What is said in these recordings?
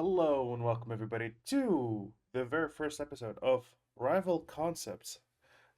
Hello and welcome everybody to the very first episode of Rival Concepts.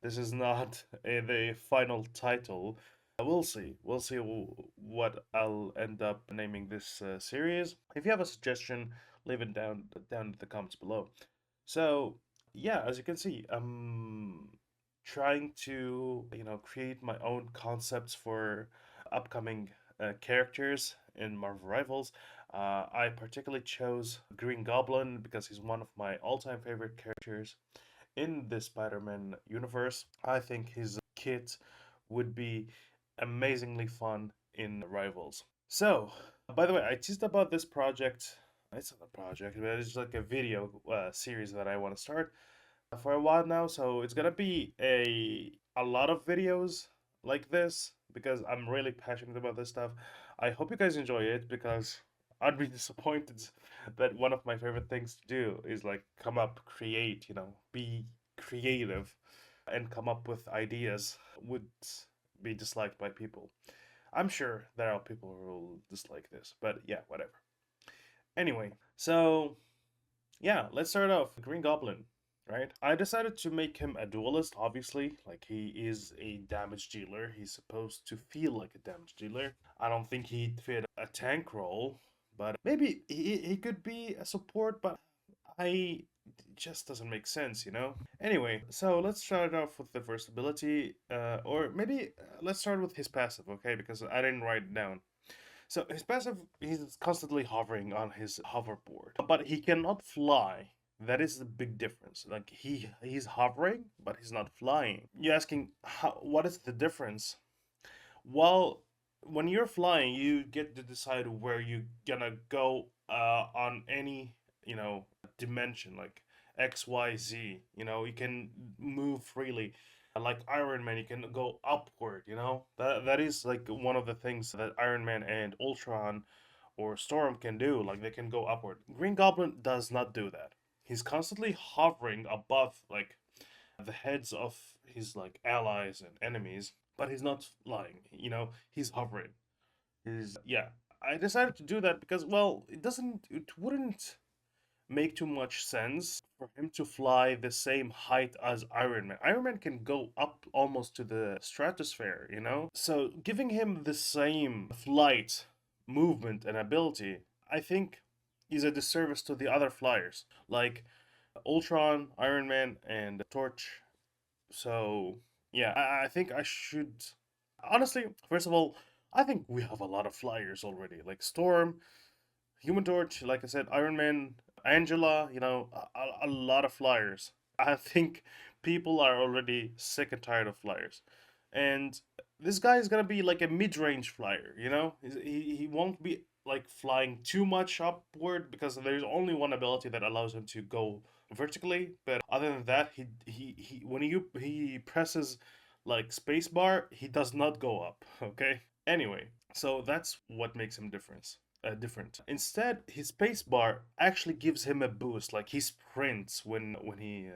This is not the final title. We'll see. We'll see what I'll end up naming this series. If you have a suggestion, leave it down in the comments below. So yeah, as you can see, I'm trying to create my own concepts for upcoming characters in Marvel Rivals. I particularly chose Green Goblin because he's one of my all-time favorite characters in the Spider-Man universe. I think his kit would be amazingly fun in Rivals. So, by the way, I teased about this project. It's not a project, but it's like a video series that I want to start for a while now. So it's gonna be a lot of videos like this because I'm really passionate about this stuff. I hope you guys enjoy it because I'd be disappointed that one of my favorite things to do is like come up, create, be creative and come up with ideas would be disliked by people. I'm sure there are people who will dislike this, but yeah, whatever. Anyway, so yeah, let's start off. Green Goblin, right? I decided to make him a duelist, obviously. Like, he is a damage dealer. He's supposed to feel like a damage dealer. I don't think he'd fit a tank role, but maybe he could be a support, but I it just doesn't make sense. Anyway, so let's start off with the first ability, or maybe let's start with his passive, okay? Because I didn't write it down. So his passive, he's constantly hovering on his hoverboard, but he cannot fly. That is the big difference. Like he's hovering, but he's not flying. You're asking what is the difference? Well, when you're flying, you get to decide where you're gonna go on any dimension like X, Y, Z. You can move freely. Like Iron Man, you can go upward. That is like one of the things that Iron Man and Ultron or Storm can do. Like they can go upward. Green Goblin does not do that. He's constantly hovering above like the heads of his like allies and enemies, but he's not flying. He's hovering. He's yeah. I decided to do that because well, it wouldn't make too much sense for him to fly the same height as Iron Man. Iron Man can go up almost to the stratosphere. So giving him the same flight, movement, and ability, I think is a disservice to the other flyers. Like Ultron, Iron Man, and Torch. So yeah, I think I should honestly. First of all, I think we have a lot of flyers already, like Storm, Human Torch, like I said, Iron Man, Angela. A lot of flyers. I think people are already sick and tired of flyers, and this guy is gonna be like a mid-range flyer. He won't be like flying too much upward because there's only one ability that allows him to go vertically. But other than that, he when he presses like spacebar, he does not go up. Okay. Anyway, so that's what makes him different. Instead, his spacebar actually gives him a boost. Like he sprints when he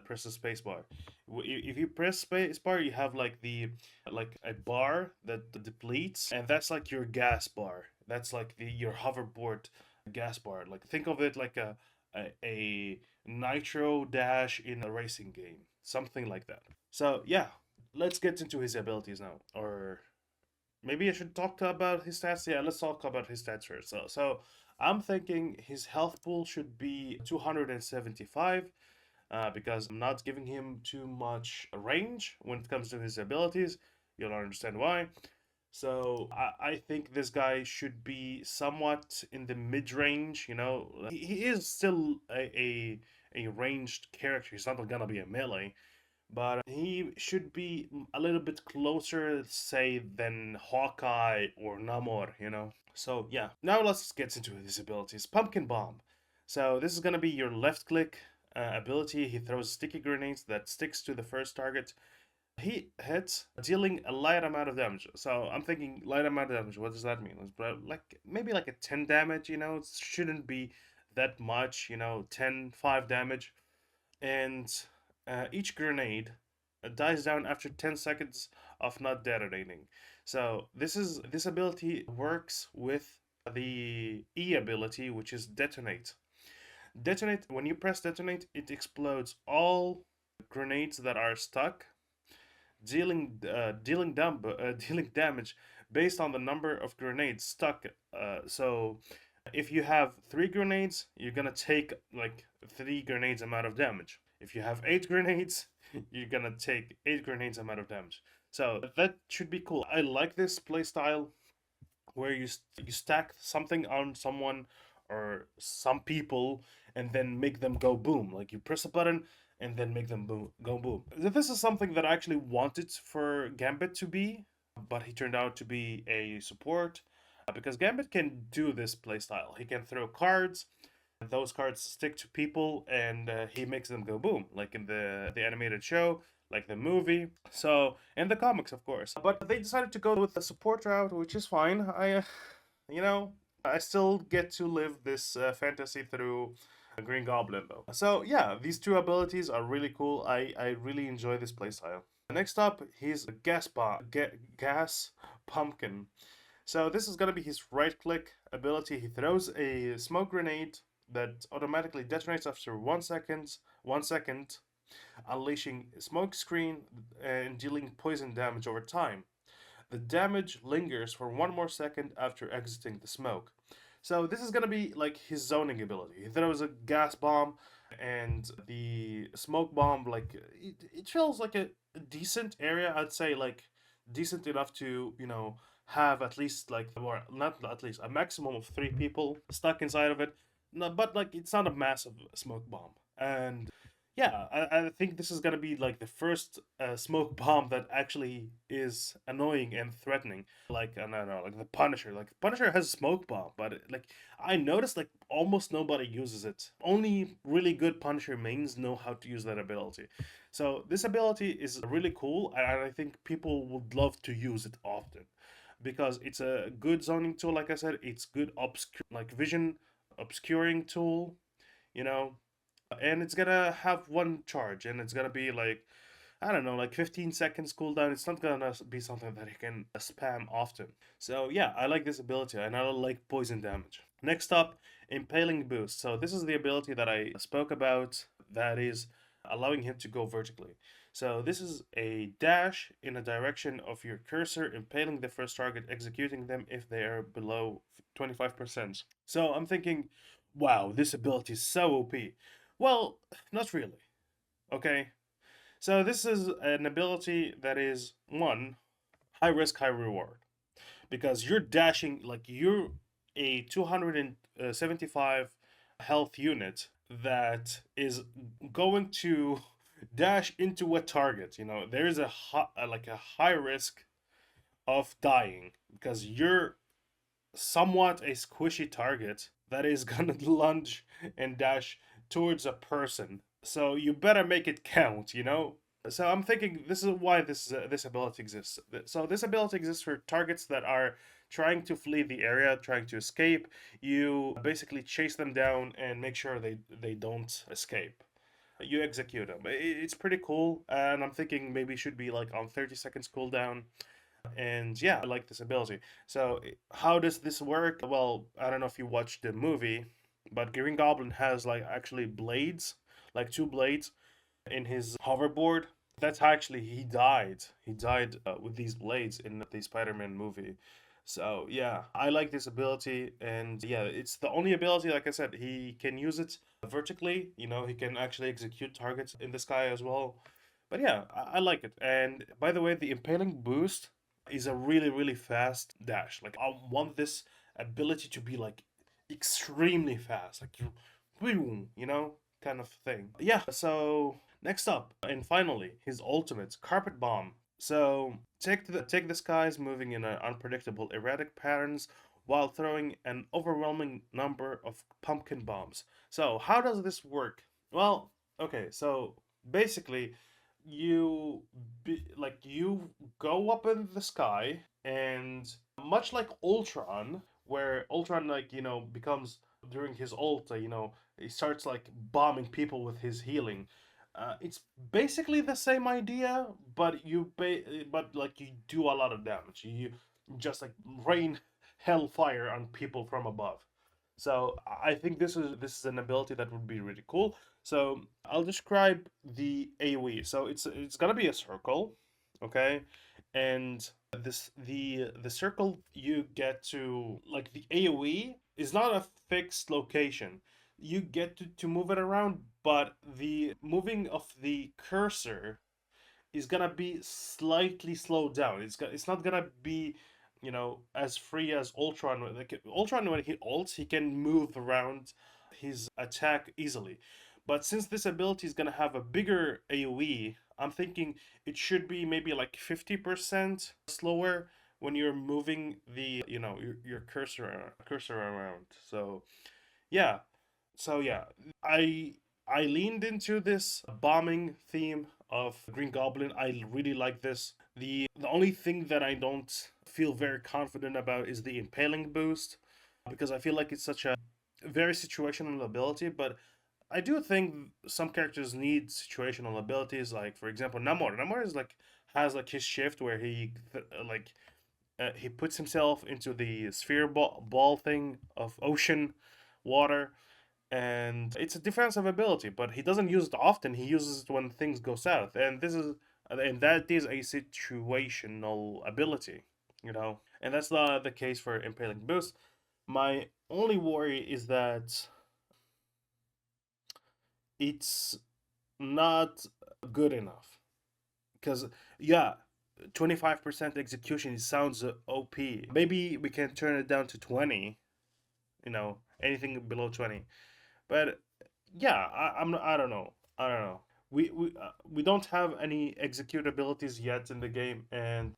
presses spacebar. If you press spacebar, you have like a bar that depletes, and that's like your gas bar. That's like your hoverboard gas bar. Like think of it like a nitro dash in a racing game, something like that. So yeah, let's get into his abilities now, or maybe I should talk about his stats. Yeah, let's talk about his stats first. So I'm thinking his health pool should be 275 because I'm not giving him too much range when it comes to his abilities. You'll understand why. So I think this guy should be somewhat in the mid range. He is still a ranged character. He's not gonna be a melee, but he should be a little bit closer, say, than Hawkeye or Namor. So yeah, now let's get into his abilities. Pumpkin Bomb. So this is gonna be your left click ability. He throws sticky grenades that sticks to the first target. He hits, dealing a light amount of damage. So I'm thinking light amount of damage. What does that mean? It's like maybe like a 10 damage. It shouldn't be that much. 10, 5 damage, and each grenade dies down after 10 seconds of not detonating. So this ability works with the E ability, which is detonate. Detonate, when you press detonate, it explodes all grenades that are stuck, dealing damage based on the number of grenades stuck. So if you have 3 grenades, you're gonna take like 3 grenades amount of damage. If you have 8 grenades, you're gonna take 8 grenades amount of damage. So that should be cool. I like this playstyle where you stack something on someone or some people and then make them go boom. Like you press a button and then make them go boom. This is something that I actually wanted for Gambit to be, but he turned out to be a support because Gambit can do this playstyle. He can throw cards. Those cards stick to people, and he makes them go boom, like in the animated show, like the movie. So, and the comics, of course. But they decided to go with the support route, which is fine. You know, I still get to live this fantasy through Green Goblin, though. So, yeah, these two abilities are really cool. I really enjoy this playstyle. Next up, he's a gas pumpkin. So this is gonna be his right click ability. He throws a smoke grenade that automatically detonates after 1 second. 1 second, unleashing smoke screen and dealing poison damage over time. The damage lingers for 1 more second after exiting the smoke. So this is gonna be like his zoning ability. He throws a gas bomb, and the smoke bomb like it feels like a decent area. I'd say like decent enough to have at least like, or not at least, a maximum of 3 people stuck inside of it. No, but like it's not a massive smoke bomb. And yeah, I think this is gonna be like the first smoke bomb that actually is annoying and threatening. Like I don't know, like the Punisher. Like Punisher has a smoke bomb, but like I noticed like almost nobody uses it. Only really good Punisher mains know how to use that ability. So this ability is really cool, and I think people would love to use it often because it's a good zoning tool. Like I said, it's good like vision obscuring tool. You know, and it's gonna have one charge, and it's gonna be like, I don't know, like 15 seconds cooldown. It's not gonna be something that you can spam often. So yeah, I like this ability, and I like poison damage. Next up, impaling boost. So this is the ability that I spoke about, that is allowing him to go vertically. So this is a dash in a direction of your cursor, impaling the first target, executing them if they are below 25%. So I'm thinking, wow, this ability is so OP. Well, not really. Okay. So this is an ability that is one, high risk, high reward. Because you're dashing, like you're a 275 health unit that is going to dash into a target. There is like a high risk of dying because you're somewhat a squishy target that is gonna lunge and dash towards a person. So you better make it count. So I'm thinking this is why this ability exists. So this ability exists for targets that are trying to flee the area, trying to escape. You basically chase them down and make sure they don't escape. You execute them. It's pretty cool, and I'm thinking maybe it should be like on 30 seconds cooldown. And yeah, I like this ability. So how does this work? Well, I don't know if you watched the movie, but Green Goblin has like actually blades, like 2 blades in his hoverboard. That's how actually he died. He died with these blades in the Spider-Man movie. So yeah, I like this ability, and yeah, it's the only ability. Like I said, he can use it vertically. He can actually execute targets in the sky as well. But yeah, I like it. And by the way, the impaling boost is a really really fast dash. Like I want this ability to be like extremely fast, like you, boom, kind of thing. Yeah. So next up, and finally, his ultimate carpet bomb. So take the skies moving in unpredictable, erratic patterns while throwing an overwhelming number of pumpkin bombs. So how does this work? Well, okay, so basically you go up in the sky, and much like Ultron, where Ultron like becomes during his ult, he starts like bombing people with his healing. It's basically the same idea, but but like you do a lot of damage. You just like rain hellfire on people from above. So I think this is an ability that would be really cool. So I'll describe the AoE. So it's gonna be a circle, okay, and the circle you get to, like, the AoE is not a fixed location. You get to move it around, but the moving of the cursor is gonna be slightly slowed down. It's not gonna be, as free as Ultron. Like Ultron, when he ults, he can move around his attack easily. But since this ability is gonna have a bigger AoE, I'm thinking it should be maybe like 50% slower when you're moving your cursor around. Yeah, yeah, I leaned into this bombing theme of Green Goblin. I really like this. The only thing that I don't feel very confident about is the impaling boost, because I feel like it's such a very situational ability, but I do think some characters need situational abilities. Like, for example, Namor. Namor is like has like his shift where he puts himself into the sphere ball thing of ocean water, and it's a defensive ability, but he doesn't use it often. He uses it when things go south, and that is a situational ability, and that's the case for impaling boost. My only worry is that it's not good enough, because yeah, 25% execution sounds OP. Maybe we can turn it down to 20. Anything below 20. But yeah, I don't know. I don't know. We don't have any execute abilities yet in the game, and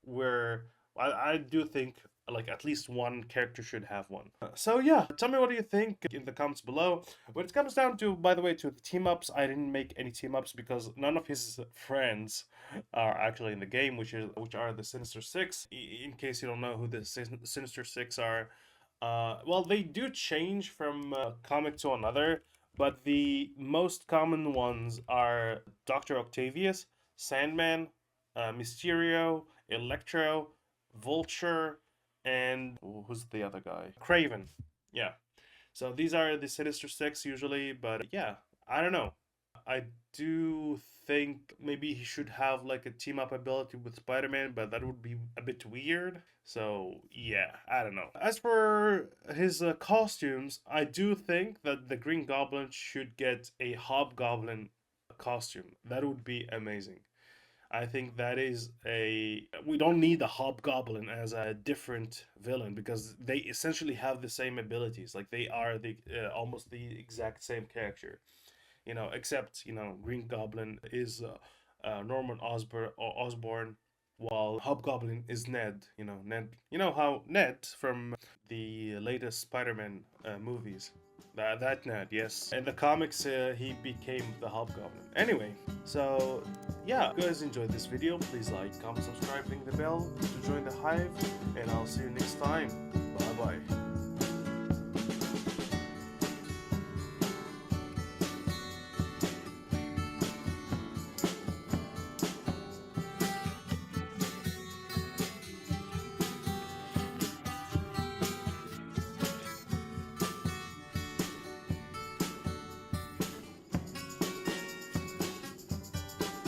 I do think like at least one character should have one. So yeah, tell me what do you think in the comments below. When it comes down to, by the way, to the team ups, I didn't make any team ups because none of his friends are actually in the game, which are the Sinister Six. In case you don't know who the Sinister Six are, well, they do change from comic to another, but the most common ones are Dr. Octavius, Sandman, Mysterio, Electro, Vulture, and who's the other guy? Craven. Yeah. So these are the Sinister Six usually, but yeah, I don't know. I do think maybe he should have like a team up ability with Spider-Man, but that would be a bit weird. So yeah, I don't know. As for his costumes, I do think that the Green Goblin should get a Hobgoblin costume. That would be amazing. I think that is a. We don't need the Hobgoblin as a different villain because they essentially have the same abilities. Like they are the almost the exact same character, except Green Goblin is Norman Osborn, while Hobgoblin is Ned. Ned. You know how Ned from the latest Spider-Man movies. That Ned, yes. In the comics, he became the Hobgoblin. Anyway, so yeah, if you guys enjoyed this video, please like, comment, subscribe, ring the bell to join the hive, and I'll see you next time. Bye bye.